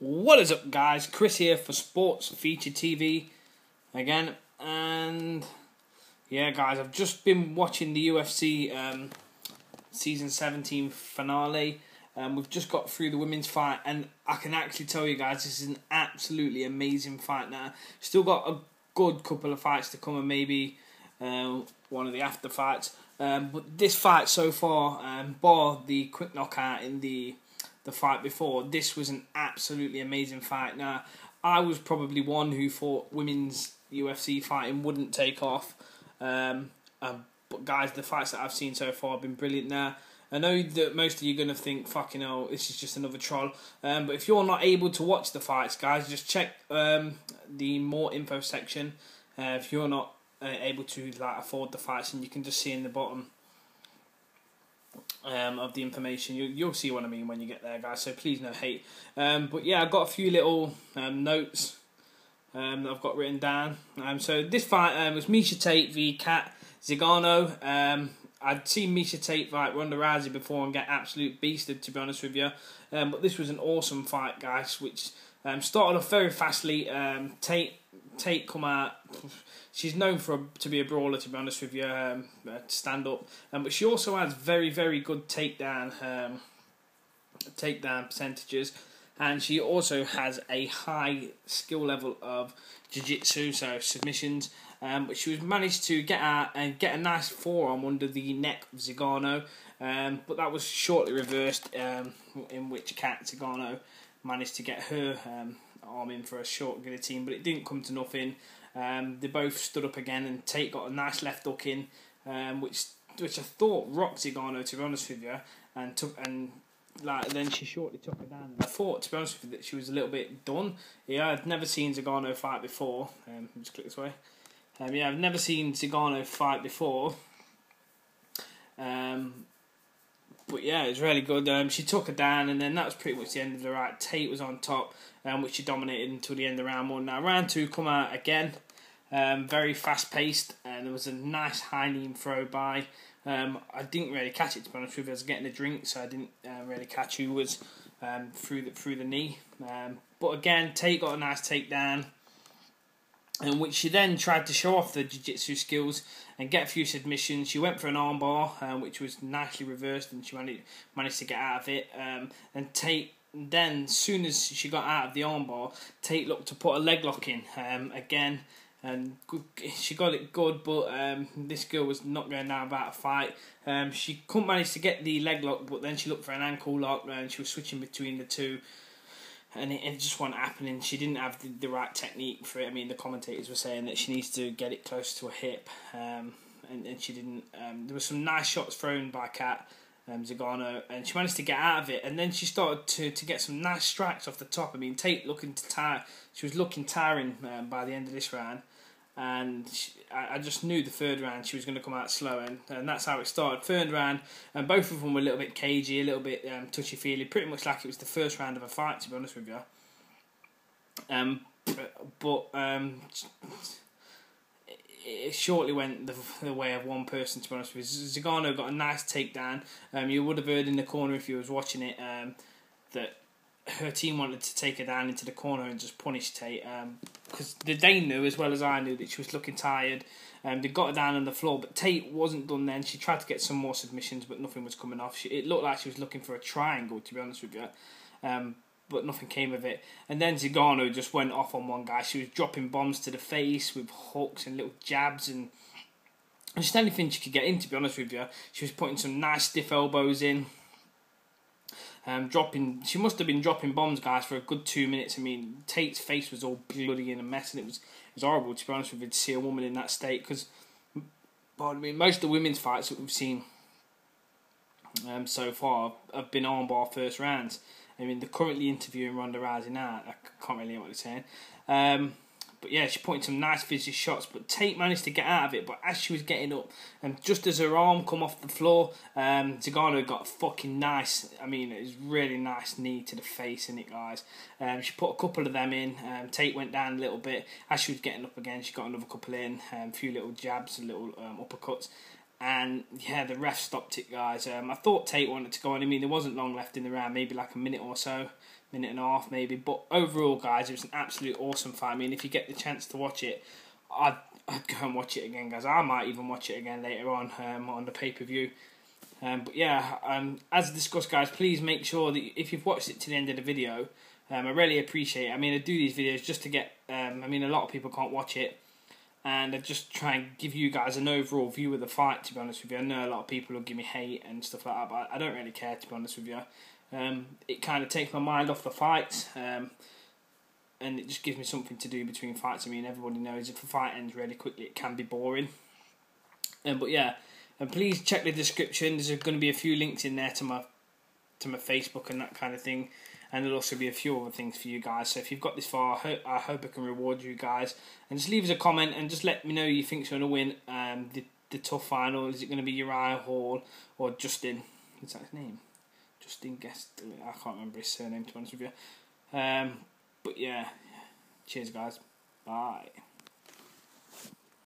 What is up, guys? Chris here for Sports Feature TV again, and yeah, guys, I've just been watching the UFC season 17 finale. We've just got through the women's fight, and I can actually tell you guys, this is an absolutely amazing fight now. Still got a good couple of fights to come, and maybe one of the after fights. But this fight so far, bar the quick knockout in the fight before, this was an absolutely amazing fight. Now, I was probably one who thought women's UFC fighting wouldn't take off. But guys, the fights that I've seen so far have been brilliant. Now, I know that most of you are going to think, fucking hell, this is just another troll. But if you're not able to watch the fights, guys, just check the more info section. If you're not able to afford the fights, and you can just see in the bottom of the information, you'll see what I mean when you get there, guys, so please no hate. But yeah, I've got a few little notes that I've got written down. So this fight was Miesha Tate v Kat Zingano. I'd seen Miesha Tate fight Ronda Rousey before and get absolute beasted, to be honest with you. But this was an awesome fight, guys, which started off very fastly. Tate come out. She's known to be a brawler, to be honest with you, stand up. But she also has very, very good takedown percentages, and she also has a high skill level of jiu-jitsu, so submissions. But she was managed to get out and get a nice forearm under the neck of Zingano, but that was shortly reversed, in which Kat Zingano managed to get her arm in for a short guillotine, but it didn't come to nothing. They both stood up again, and Tate got a nice left hook in, which I thought rocked Zingano, to be honest with you, and then she shortly took her down. I thought, to be honest with you, that she was a little bit done. Yeah, I'd never seen Zingano fight before. Just click this way. Yeah, I've never seen Zingano fight before. But yeah, it was really good. She took her down, and then that was pretty much the end of the fight. Tate was on top, which she dominated until the end of round one. Now, round two come out again, very fast-paced, and there was a nice high knee throw by. I didn't really catch it, to be honest with you. I was getting a drink, so I didn't really catch who was through the knee. But again, Tate got a nice takedown, in which she then tried to show off the jiu-jitsu skills and get a few submissions. She went for an armbar, which was nicely reversed, and she managed to get out of it. And Tate, then, as soon as she got out of the armbar, Tate looked to put a leg lock in again, and she got it good, but this girl was not going down without a fight. She couldn't manage to get the leg lock, but then she looked for an ankle lock, and she was switching between the two, and it just wasn't happening. She didn't have the right technique for it. I mean, the commentators were saying that she needs to get it close to her hip, and she didn't. There were some nice shots thrown by Kat Zingano, and she managed to get out of it, and then she started to get some nice strikes off the top. I mean, Tate she was looking tiring by the end of this round, and I just knew the third round she was going to come out slow, and that's how it started. Third round, and both of them were a little bit cagey, a little bit touchy-feely, pretty much like it was the first round of a fight, to be honest with you. It shortly went the way of one person, to be honest with you. Zingano got a nice takedown. You would have heard in the corner if you was watching it that her team wanted to take her down into the corner and just punish Tate, because they knew as well as I knew that she was looking tired. They got her down on the floor, but Tate wasn't done then. She tried to get some more submissions, but nothing was coming off. It looked like she was looking for a triangle, to be honest with you, but nothing came of it. And then Zingano just went off on one guy. She was dropping bombs to the face with hooks and little jabs and just anything she could get in, to be honest with you. She was putting some nice stiff elbows in. She must have been dropping bombs, guys, for a good 2 minutes. I mean, Tate's face was all bloody and a mess, and it was horrible, to be honest with you, to see a woman in that state. Because, I mean, most of the women's fights that we've seen so far have been armbar first rounds. I mean, they're currently interviewing Ronda Rousey now. I can't really know what they're saying. But yeah, she put in some nice vicious shots, but Tate managed to get out of it. But as she was getting up, and just as her arm come off the floor, Zingano got a fucking nice, I mean, it was really nice knee to the face, in it, guys. She put a couple of them in. Tate went down a little bit. As she was getting up again, she got another couple in, a few little jabs, a little uppercuts. And yeah, the ref stopped it, guys. I thought Tate wanted to go on. I mean, there wasn't long left in the round, maybe like a minute or so. minute and a half maybe. But overall, guys, it was an absolute awesome fight. I mean, if you get the chance to watch it, I'd go and watch it again, guys. I might even watch it again later on the pay-per-view. But yeah, as discussed, guys, please make sure that if you've watched it to the end of the video, I really appreciate it. I mean, I do these videos just to get, I mean, a lot of people can't watch it, and I just try and give you guys an overall view of the fight, to be honest with you. I know a lot of people will give me hate and stuff like that, but I don't really care, to be honest with you. It kind of takes my mind off the fights, and it just gives me something to do between fights. I mean, everybody knows if a fight ends really quickly, it can be boring. But yeah, and please check the description. There's going to be a few links in there to my Facebook and that kind of thing. And there'll also be a few other things for you guys. So if you've got this far, I hope I can reward you guys. And just leave us a comment and just let me know who you think's going to win the tough final. Is it going to be Uriah Hall or Justin? Is that his name? Justin Guest. I can't remember his surname, to be honest with you. But yeah, cheers guys. Bye.